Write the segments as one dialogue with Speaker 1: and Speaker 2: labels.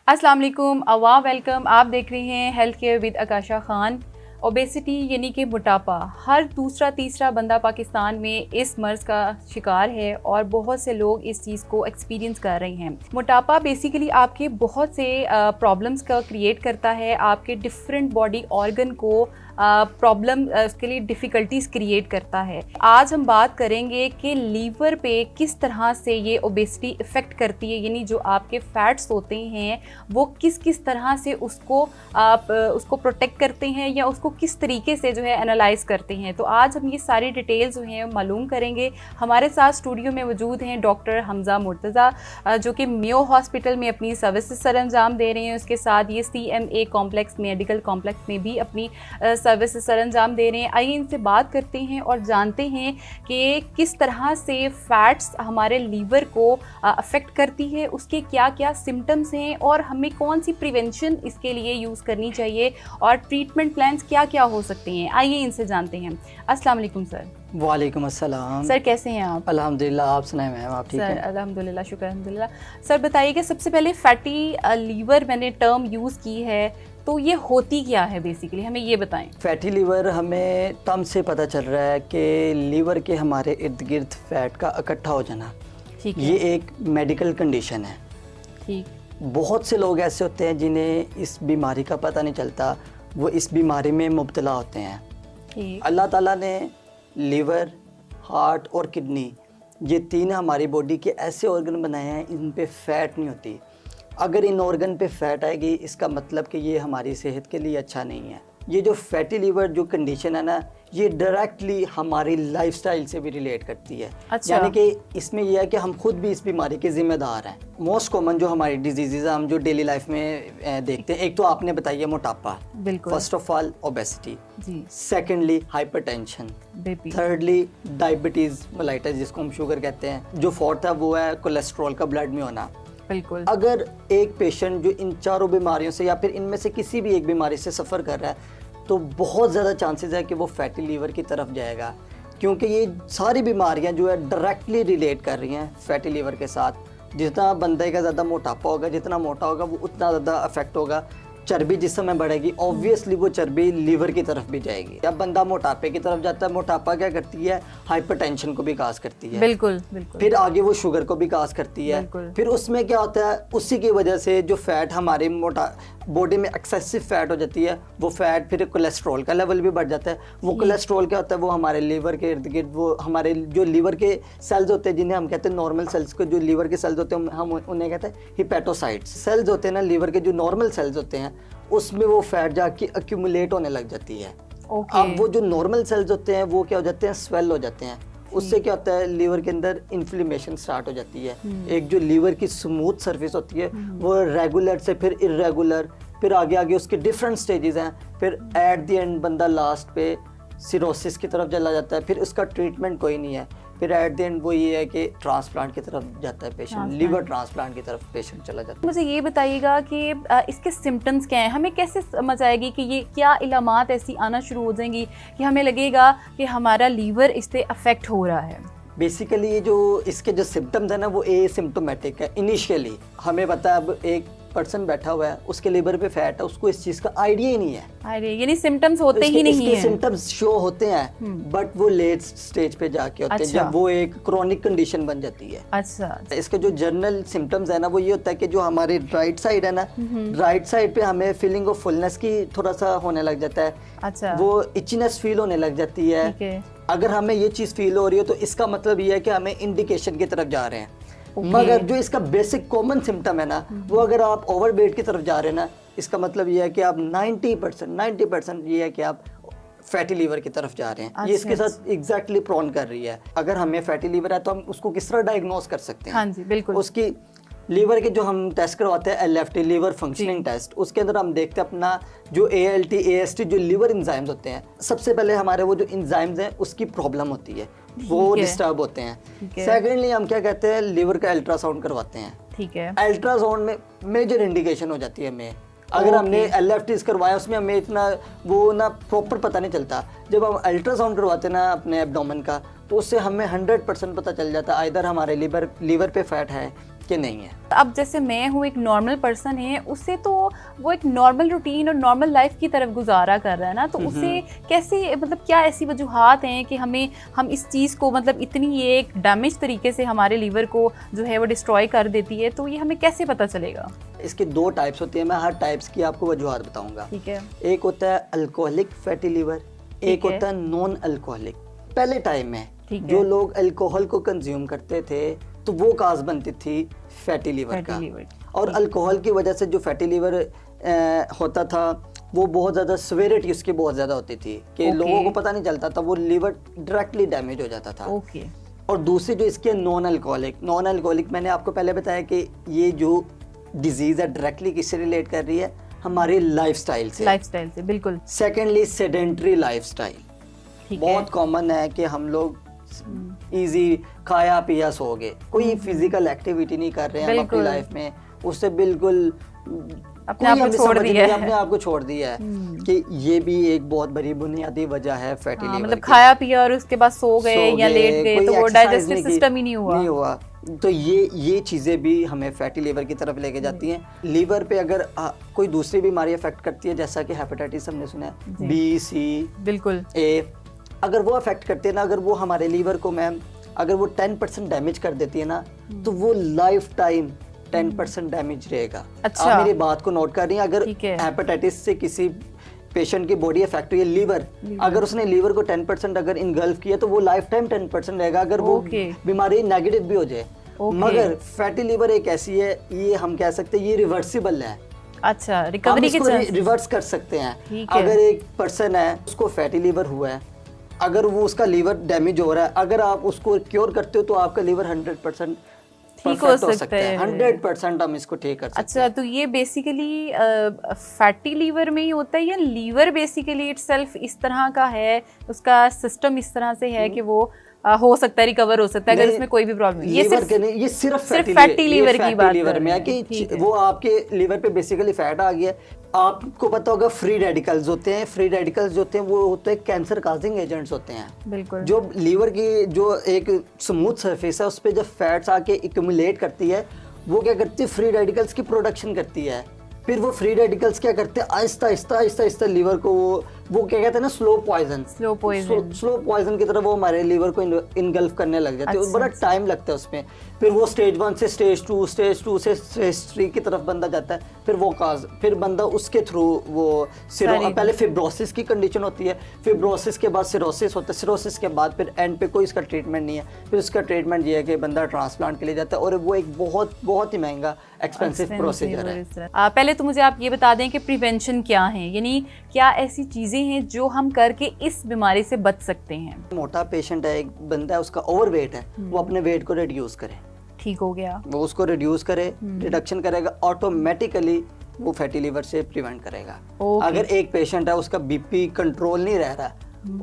Speaker 1: अस्सलाम वालेकुम, वेलकम। आप देख रहे हैं health care with Akasha Khan. Obesity यानी कि मोटापा, हर दूसरा तीसरा बंदा पाकिस्तान में इस मर्ज़ का शिकार है और बहुत से लोग इस चीज़ को एक्सपीरियंस कर रहे हैं। मोटापा बेसिकली आपके बहुत से प्रॉब्लम्स का क्रिएट करता है, आपके डिफरेंट बॉडी ऑर्गन को प्रॉब्लम उसके लिए डिफ़िकल्टीज क्रिएट करता है। आज हम बात करेंगे कि लीवर पे किस तरह से ये ओबेसिटी इफ़ेक्ट करती है, यानी जो आपके फैट्स होते हैं वो किस किस तरह से उसको आप उसको प्रोटेक्ट करते हैं या उसको किस तरीके से जो है एनालाइज करते हैं। तो आज हम ये सारी डिटेल्स जो हैं मालूम करेंगे। हमारे साथ स्टूडियो में मौजूद हैं डॉक्टर हमजा मुर्तज़ा, जो कि मेयो हॉस्पिटल में अपनी सर्विसेज सर अंजाम दे रहे हैं। उसके साथ ये CMA कॉम्प्लेक्स मेडिकल कॉम्प्लेक्स में भी अपनी सर्विसेज सर अंजाम दे रहे हैं। आइए इनसे बात करते हैं और जानते हैं कि किस तरह से फ़ैट्स हमारे लीवर को अफेक्ट करती है, उसके क्या क्या सिम्टम्स हैं और हमें कौन सी प्रिवेंशन इसके लिए यूज़ करनी चाहिए और ट्रीटमेंट प्लान्स क्या क्या हो सकते हैं। आइए इनसे जानते हैं। अस्सलाम वालेकुम सर।
Speaker 2: वालेकुम अस्सलाम।
Speaker 1: सर कैसे हैं आप?
Speaker 2: अल्हम्दुलिल्लाह, आप सुनाएं मैम, आप ठीक हैं?
Speaker 1: सर अल्हम्दुलिल्लाह, शुक्र अल्हम्दुलिल्लाह। सर बताइए कि सबसे पहले फैटी लीवर मैंने टर्म यूज़ की है, तो ये होती क्या है बेसिकली, हमें ये बताएं।
Speaker 2: फैटी लीवर हमें तब से पता चल रहा है कि लीवर के हमारे इर्द गिर्द फैट का इकट्ठा हो जाना,
Speaker 1: ठीक है,
Speaker 2: ये एक मेडिकल कंडीशन है।
Speaker 1: ठीक।
Speaker 2: बहुत से लोग ऐसे होते हैं जिन्हें इस बीमारी का पता नहीं चलता, वो इस बीमारी में मुब्तला होते हैं।
Speaker 1: ठीक।
Speaker 2: अल्लाह ताला ने लीवर, हार्ट और किडनी, ये तीन हमारी बॉडी के ऐसे ऑर्गन बनाए हैं, इन पे फैट नहीं होती। अगर इन ऑर्गन पे फैट आएगी, इसका मतलब कि ये हमारी सेहत के लिए अच्छा नहीं है। ये जो फैटी लीवर जो कंडीशन है ना, ये डायरेक्टली हमारी लाइफस्टाइल से भी रिलेट करती है।
Speaker 1: अच्छा।
Speaker 2: यानी कि इसमें यह है कि हम खुद भी इस बीमारी के ज़िम्मेदार हैं। मोस्ट कॉमन जो हमारी डिजीज़ हम जो डेली लाइफ में देखते हैं, एक तो आपने बताइए मोटापा,
Speaker 1: बिल्कुल।
Speaker 2: फर्स्ट ऑफ ऑल ओबेसिटी,
Speaker 1: जी।
Speaker 2: Secondly hypertension,
Speaker 1: baby.
Speaker 2: Thirdly diabetes mellitus जिसको हम शुगर कहते हैं, जो फोर्थ है वो है कोलेस्ट्रॉल का ब्लड में होना।
Speaker 1: बिल्कुल।
Speaker 2: अगर एक पेशेंट जो इन चारों बीमारियों से या फिर इनमें से किसी भी एक बीमारी से सफ़र कर रहा है, तो बहुत ज़्यादा चांसेस है कि वो फैटी लीवर की तरफ जाएगा, क्योंकि ये सारी बीमारियां जो है डायरेक्टली रिलेट कर रही हैं फैटी लीवर के साथ। जितना बंदे का ज़्यादा मोटापा होगा, जितना मोटा होगा, वो उतना ज़्यादा अफेक्ट होगा। चर्बी जिस समय बढ़ेगी, ऑब्वियसली वो चर्बी लीवर की तरफ भी जाएगी। जब बंदा मोटापे की तरफ जाता है, मोटापा क्या करती है, हाइपरटेंशन को भी काज करती है।
Speaker 1: बिल्कुल बिल्कुल।
Speaker 2: फिर आगे वो शुगर को भी काज करती है। फिर उसमें क्या होता है, उसी की वजह से जो फैट हमारे बॉडी में एक्सेसिव फैट हो जाती है, वो फैट फिर कोलेस्ट्रॉल का लेवल भी बढ़ जाता है। वो कोलेस्ट्रॉल क्या होता है, वो हमारे लीवर के इर्द गिर्द, वो हमारे जो लीवर के सेल्स होते हैं, जिन्हें हम कहते हैं नॉर्मल सेल्स को, जो लीवर के सेल्स होते हैं हम उन्हें कहते हैं हिपेटोसाइट्स। सेल्स होते हैं ना लीवर के, जो नॉर्मल सेल्स होते हैं, उसमें वो फैट जाके एक्यूमुलेट होने लग जाती है। अब वो जो नॉर्मल सेल्स होते हैं वो क्या हो जाते हैं, स्वेल हो जाते हैं। उससे क्या होता है, लीवर के अंदर इन्फ्लेमेशन स्टार्ट हो जाती है। एक जो लीवर की स्मूथ सरफेस होती है वो रेगुलर से फिर इरेगुलर, फिर आगे आगे उसके डिफरेंट स्टेजेस हैं। फिर एट द एंड बंदा लास्ट पे सिरोसिस की तरफ चला जाता है। फिर उसका ट्रीटमेंट कोई नहीं है। फिर एट द एंड वो ये है कि ट्रांसप्लांट की तरफ जाता है पेशेंट, लीवर ट्रांसप्लांट की तरफ पेशेंट चला जाता है।
Speaker 1: मुझे ये बताइएगा कि इसके सिम्टम्स क्या हैं, हमें कैसे समझ आएगी कि ये क्या इलामात ऐसी आना शुरू हो जाएंगी कि हमें लगेगा कि हमारा लीवर इससे अफेक्ट हो रहा है।
Speaker 2: बेसिकली ये जो इसके जो सिम्टम्स है ना, वो एसिम्प्टोमेटिक है। इनिशियली हमें पता है, अब एक पर्सन बैठा हुआ है, उसके लीवर पे फैट है, उसको इस चीज़ का आइडिया ही नहीं है।
Speaker 1: अरे यानी सिम्टम्स होते ही नहीं हैं।
Speaker 2: सिम्टम्स शो होते हैं बट वो लेट स्टेज पे जाके होते हैं, जब वो एक क्रोनिक कंडीशन बन जाती है।
Speaker 1: अच्छा।
Speaker 2: इसके जो जनरल सिम्टम्स है ना, वो ये होता है कि जो हमारे राइट साइड है ना, राइट साइड पे हमें फीलिंग ऑफ फुलनेस की थोड़ा सा होने लग जाता है।
Speaker 1: अच्छा।
Speaker 2: वो इचनेस फील होने लग जाती है। अगर हमें ये चीज़ फील हो रही है तो इसका मतलब ये है कि हमें इंडिकेशन की तरफ जा रहे हैं। मगर जो इसका बेसिक कॉमन सिम्टम है ना, वो अगर आप ओवरवेट की तरफ जा रहे हैं ना, इसका मतलब ये है कि आप 90% ये है कि आप फैटी लीवर की तरफ जा रहे हैं। ये इसके साथ एग्जैक्टली प्रॉन कर रही है। अगर हमें फैटी लीवर है तो हम उसको किस तरह डायग्नोस कर सकते हैं?
Speaker 1: हाँ जी, बिल्कुल।
Speaker 2: उसकी लीवर के जो हम टेस्ट करवाते हैं, LFT लीवर फंक्शनिंग टेस्ट, उसके अंदर हम देखते हैं अपना जो ALT AST जो लीवर इंजाइम्स होते हैं। सबसे पहले हमारे वो जो इंजाइम्स हैं उसकी प्रॉब्लम होती है, वो डिस्टर्ब होते हैं। सेकेंडली हम क्या कहते हैं, लीवर का अल्ट्रासाउंड करवाते हैं।
Speaker 1: ठीक है।
Speaker 2: अल्ट्रासाउंड में मेजर इंडिकेशन हो जाती है हमें। अगर हमने LFTs करवाया, उसमें हमें इतना वो ना प्रॉपर पता नहीं चलता। जब हम अल्ट्रासाउंड करवाते हैं ना अपने एब्डोमेन का, तो उससे हमें 100% पता चल जाता है, आइदर हमारे लीवर पे फैट है कि नहीं है।
Speaker 1: अब जैसे मैं हूँ, एक नॉर्मल पर्सन है, उससे तो वो एक नॉर्मल रूटीन और नॉर्मल लाइफ की तरफ गुजारा कर रहा है ना, तो उसे कैसे, मतलब क्या ऐसी वजूहात हैं कि हम इस चीज़ को, मतलब इतनी एक डैमेज तरीके से हमारे लीवर को जो है वो डिस्ट्रॉय कर देती है, तो ये हमें कैसे पता चलेगा?
Speaker 2: इसके 2 टाइप्स होती है, मैं हर टाइप्स की आपको वजूहात बताऊंगा।
Speaker 1: ठीक है।
Speaker 2: एक होता है अल्कोहलिक फैटी लीवर, एक होता है नॉन अल्कोहलिक। पहले टाइम में जो लोग अल्कोहल को कंज्यूम करते थे तो वो काज बनती थी फैटी लीवर का, और अल्कोहल की वजह से जो फैटी लीवर होता था वो बहुत ज़्यादा सिवियरिटी उसकी बहुत ज़्यादा होती थी कि लोगों को पता नहीं चलता था, वो लीवर डायरेक्टली डैमेज हो जाता था। और दूसरी जो इसकी नॉन अल्कोहलिक मैंने आपको पहले बताया कि ये जो डिजीज़ है डायरेक्टली किससे रिलेट कर रही है, हमारे लाइफस्टाइल से।
Speaker 1: बिल्कुल।
Speaker 2: सेकेंडली सेडेंट्री लाइफस्टाइल बहुत कॉमन है कि हम लोग इजी खाया पिया सो गए, कोई फिजिकल एक्टिविटी नहीं कर रहे हैं हम अपनी लाइफ में, उससे बिल्कुल
Speaker 1: अपने आप
Speaker 2: को छोड़ दिया है कि ये भी एक बहुत बड़ी बुनियादी वजह है फैटी लीवर
Speaker 1: मतलब खाया पिया और उसके बाद सो गए या लेट गए तो वो डाइजेस्टिव सिस्टम ही नहीं हुआ।
Speaker 2: तो ये चीजें भी हमें फैटी लीवर की तरफ लेके जाती हैं। लीवर पे अगर कोई दूसरी बीमारी अफेक्ट करती है, जैसा कि हेपेटाइटिस हमने सुना है, बी, सी,
Speaker 1: बिल्कुल,
Speaker 2: ए, अगर वो अफेक्ट करते हैं ना, अगर वो हमारे लीवर को मैम अगर वो 10% डैमेज कर देती है ना, तो वो लाइफ टाइम 10% डैमेज रहेगा।
Speaker 1: अच्छा।
Speaker 2: आप मेरी बात को नोट कर रही हैं, अगर हेपेटाइटिस से किसी पेशेंट की बॉडी अफेक्ट हुई है, लीवर, अगर उसने लीवर को 10% अगर इनगल्फ किया तो वो लाइफ टाइम 10% रहेगा, अगर वो बीमारी नेगेटिव भी हो जाए। मगर फैटी लीवर एक ऐसी है, ये हम कह सकते हैं ये रिवर्सिबल है।
Speaker 1: अच्छा, रिकवरी के चांस
Speaker 2: रिवर्स कर सकते हैं। अगर एक पर्सन है उसको फैटी लीवर हुआ है, अगर वो उसका लीवर डैमेज हो रहा है, अगर आप उसको क्योर करते हो तो आपका लीवर 100%
Speaker 1: ठीक हो सकता है।
Speaker 2: 100% हम इसको ठीक कर सकते हैं।
Speaker 1: अच्छा, तो ये बेसिकली फैटी लीवर में ही होता है या लीवर बेसिकली इटसेल्फ इस तरह का है, उसका सिस्टम इस तरह से है कि वो हो सकता है रिकवर हो सकता है अगर उसमें कोई भी प्रॉब्लम?
Speaker 2: ये सिर्फ
Speaker 1: फैटी लीवर की बात
Speaker 2: लीवर में है कि वो आपके लीवर पे बेसिकली फैट आ गया। आपको पता होगा फ्री रेडिकल्स होते हैं, फ्री रेडिकल्स जो होते हैं वो होते हैं कैंसर काजिंग एजेंट्स होते हैं।
Speaker 1: बिल्कुल।
Speaker 2: जो लीवर की जो एक स्मूथ सरफेस है उस पर जब फैट्स आके एक्यूमुलेट करती है, वो क्या करती है, फ्री रेडिकल्स की प्रोडक्शन करती है। फिर वो फ्री रेडिकल्स क्या करते हैं, आहिस्ता लीवर को वो क्या कहते हैं ना, स्लो पॉइजन की तरह वो हमारे लीवर को इनगल्फ करने लग जाते हैं। अच्छा। बड़ा टाइम लगता है उसमें। फिर वो स्टेज 1 से स्टेज 2 से स्टेज 3 की तरफ बंदा जाता है, फिर बंदा उसके थ्रू वो पहले फिब्रोसिस की कंडीशन होती है, फिब्रोसिस के बाद सिरोसिस होता है, सिरोसिस के बाद फिर एंड पे कोई इसका ट्रीटमेंट नहीं है, फिर उसका ट्रीटमेंट ये है कि बंदा ट्रांसप्लांट के लिए जाता है, और वो एक बहुत ही महंगा एक्सपेंसिव प्रोसीजर है।
Speaker 1: पहले तो मुझे आप ये बता दें कि प्रिवेंशन क्या है, यानी क्या ऐसी चीजें हैं जो हम करके इस बीमारी से बच सकते हैं?
Speaker 2: मोटा पेशेंट है, एक बंदा है, उसका ओवरवेट है, वो अपने वेट को रिड्यूस करे,
Speaker 1: ठीक हो गया,
Speaker 2: वो उसको रिड्यूस करे, रिडक्शन करेगा, ऑटोमेटिकली वो फैटी लीवर से प्रिवेंट करेगा। अगर एक पेशेंट है उसका बीपी कंट्रोल नहीं रह रहा,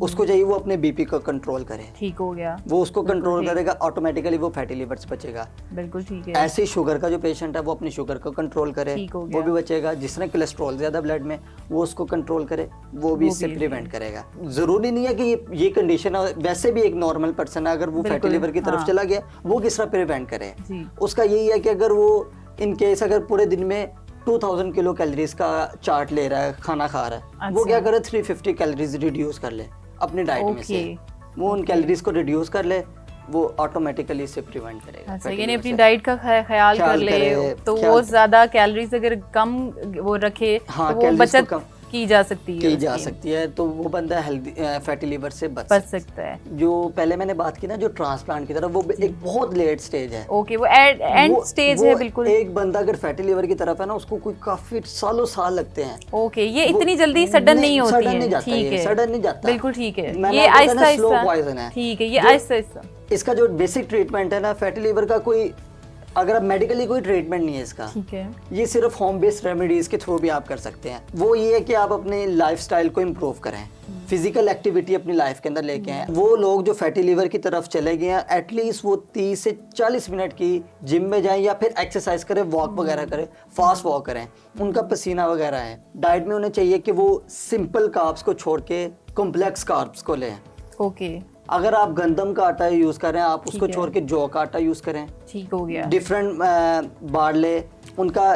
Speaker 2: उसको चाहिए वो अपने बीपी को कंट्रोल करे, ठीक हो गया, वो उसको कंट्रोल करेगा, ऑटोमेटिकली वो फैटी लीवर से बचेगा।
Speaker 1: बिल्कुल ठीक है।
Speaker 2: ऐसे ही शुगर का जो पेशेंट है वो अपनी शुगर को कंट्रोल करे, वो भी बचेगा। जिसने कोलेस्ट्रॉल ज्यादा ब्लड में, वो उसको कंट्रोल करे, वो भी इससे प्रिवेंट करेगा। जरूरी नहीं है कि ये कंडीशन है, वैसे भी एक नॉर्मल पर्सन है अगर वो फैटी लीवर की तरफ चला गया, वो किस तरह प्रिवेंट करे, उसका यही है कि अगर वो इन केस अगर पूरे दिन में 2000 किलो कैलोरीज का चार्ट ले रहा है, खाना खा रहा है, अच्छा। वो क्या करे, 350 कैलोरीज रिड्यूस कर ले अपनी डाइट में से, वो उन कैलोरीज को रिड्यूस कर ले, वो ऑटोमेटिकली इससे प्रिवेंट करेगा। अच्छा,
Speaker 1: यानी अपनी डाइट का ख्याल कर ले, तो वो ज्यादा कैलोरीज अगर कम वो रखे,
Speaker 2: हाँ,
Speaker 1: तो वो बचत की जा सकती है, तो वो बंदा हेल्दी फैटी लीवर से बच सकता है। जो पहले मैंने बात की ना, जो ट्रांसप्लांट की तरफ, वो एक बहुत लेट स्टेज है। ओके, वो एंड स्टेज है बिल्कुल। एक बंदा अगर फैटी लीवर की तरफ है ना, उसको कोई काफी साल लगते हैं। ओके, ये इतनी जल्दी सडन नहीं होती है, ठीक है, सडन नहीं जाता, बिल्कुल ठीक है, ये आहिस्ता स्लो पॉइजन है, ठीक है, ये आहिस्ता। इसका जो बेसिक ट्रीटमेंट है ना फैटी लीवर का, कोई अगर मेडिकली कोई ट्रीटमेंट नहीं है इसका, ठीक है, ये सिर्फ होम बेस्ड रेमेडीज के थ्रू भी आप कर सकते हैं। वो ये है कि आप अपने लाइफस्टाइल को इम्प्रूव करें, फिजिकल एक्टिविटी अपनी लाइफ के अंदर लेके आए। वो लोग जो फैटी लीवर की तरफ चले गए हैं, एटलीस्ट वो 30 से 40 मिनट की जिम में जाएं या फिर एक्सरसाइज करें, वॉक वगैरह करें, फास्ट वॉक करें, उनका पसीना वगैरह है। डाइट में उन्हें चाहिए कि वो सिंपल कार्ब्स को छोड़ के कॉम्प्लेक्स कार्ब्स को लें। ओके,
Speaker 2: अगर आप गंदम का आटा यूज़ कर रहे हैं, आप उसको
Speaker 1: है।
Speaker 2: छोड़ के जौ का आटा यूज़ करें।
Speaker 1: ठीक हो गया।
Speaker 2: डिफरेंट बार्ले, उनका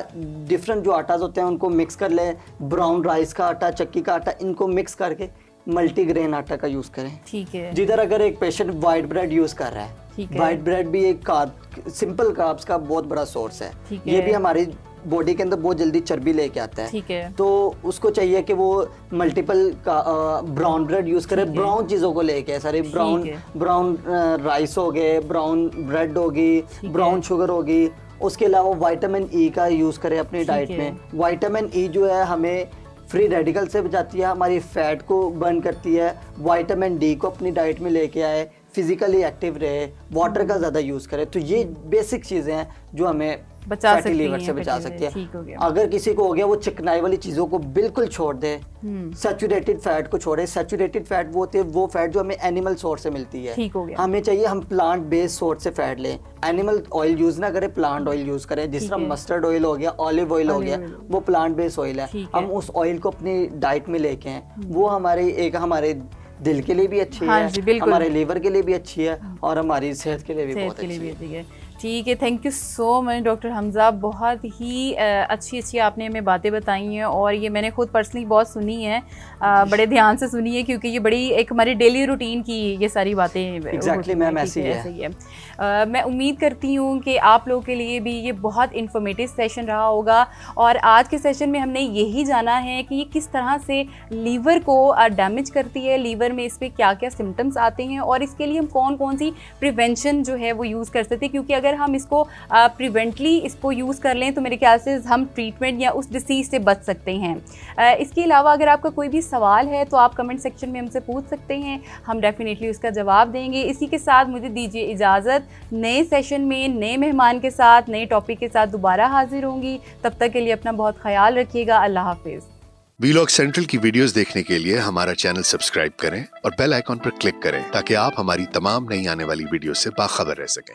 Speaker 2: डिफरेंट जो आटाज होते हैं उनको मिक्स कर लें। ब्राउन राइस का आटा, चक्की का आटा, इनको मिक्स करके मल्टीग्रेन आटा का यूज़ करें।
Speaker 1: ठीक है।
Speaker 2: जिधर अगर एक पेशेंट वाइट ब्रेड यूज़ कर रहा है, वाइट ब्रेड भी एक कार्ब, सिंपल कार्ब्स का बहुत बड़ा सोर्स है। ये भी हमारी बॉडी के अंदर बहुत जल्दी चर्बी लेके आता है।
Speaker 1: ठीक है।
Speaker 2: तो उसको चाहिए कि वो मल्टीपल का ब्राउन ब्रेड यूज करे, ब्राउन चीजों को लेके, सारे ब्राउन राइस हो गए, ब्राउन ब्रेड होगी, ब्राउन शुगर होगी। उसके अलावा विटामिन ई का यूज करें अपनी डाइट में। विटामिन ई जो है हमें फ्री रेडिकल से बचाती है, हमारी फैट को बर्न करती है। विटामिन डी को अपनी डाइट में लेके आए, फिजिकली एक्टिव रहे, वाटर का ज़्यादा यूज़ करें। तो ये बेसिक चीज़ें हैं जो हमें फैटी लीवर से बचा सकती है। अगर किसी को हो गया, वो चिकनाई वाली चीज़ों को बिल्कुल छोड़ दे, सैचुरेटेड फैट को छोड़े। सैचुरेटेड फैट वो होती है, वो फैट जो हमें एनिमल सोर्स से मिलती है। हमें चाहिए हम प्लांट बेस्ड सोर्स से फैट लें। एनिमल ऑयल यूज़ ना करें, प्लांट ऑयल यूज़ करें। जिस तरह मस्टर्ड ऑयल हो गया, ऑलिव ऑयल हो गया, वो प्लांट बेस्ड ऑयल है। हम उस ऑयल को अपनी डाइट में लेके आए, वो हमारे दिल के लिए भी अच्छी है, हमारे लीवर के लिए भी अच्छी है, और हमारी सेहत के लिए भी बहुत अच्छी है।
Speaker 1: ठीक है, thank you so much doctor Hamza. बहुत ही अच्छी आपने हमें बातें बताई हैं, और ये मैंने खुद पर्सनली बहुत सुनी है, बड़े ध्यान से सुनी है, क्योंकि ये बड़ी एक हमारी डेली रूटीन की ये सारी बातें
Speaker 2: एग्जैक्टली मैम ऐसी है।
Speaker 1: मैं उम्मीद करती हूँ कि आप लोगों के लिए भी ये बहुत इन्फॉर्मेटिव सेशन रहा होगा, और आज के सेशन में हमने यही जाना है कि ये किस तरह से लीवर को डैमेज करती है, लीवर में इस पर क्या क्या सिम्टम्स आते हैं, और इसके लिए हम कौन कौन सी प्रिवेंशन जो है वो यूज़ कर सकते हैं। क्योंकि अगर हम इसको प्रिवेंटली इसको यूज़ कर लें तो मेरे ख्याल से हम ट्रीटमेंट या उस डिसीज़ से बच सकते हैं। इसके अलावा अगर आपका कोई भी सवाल है तो आप कमेंट सेक्शन में हमसे पूछ सकते हैं, हम डेफिनेटली उसका जवाब देंगे। इसी के साथ मुझे दीजिए इजाज़त, नए सेशन में नए मेहमान के साथ, नए टॉपिक के साथ दोबारा हाजिर होंगी। तब तक के लिए अपना बहुत ख्याल रखिएगा। अल्लाह हाफिज़।
Speaker 3: वीलॉग सेंट्रल की वीडियोस देखने के लिए हमारा चैनल सब्सक्राइब करें और बेल आइकॉन पर क्लिक करें, ताकि आप हमारी तमाम नई आने वाली वीडियो से बाखबर रह सकें।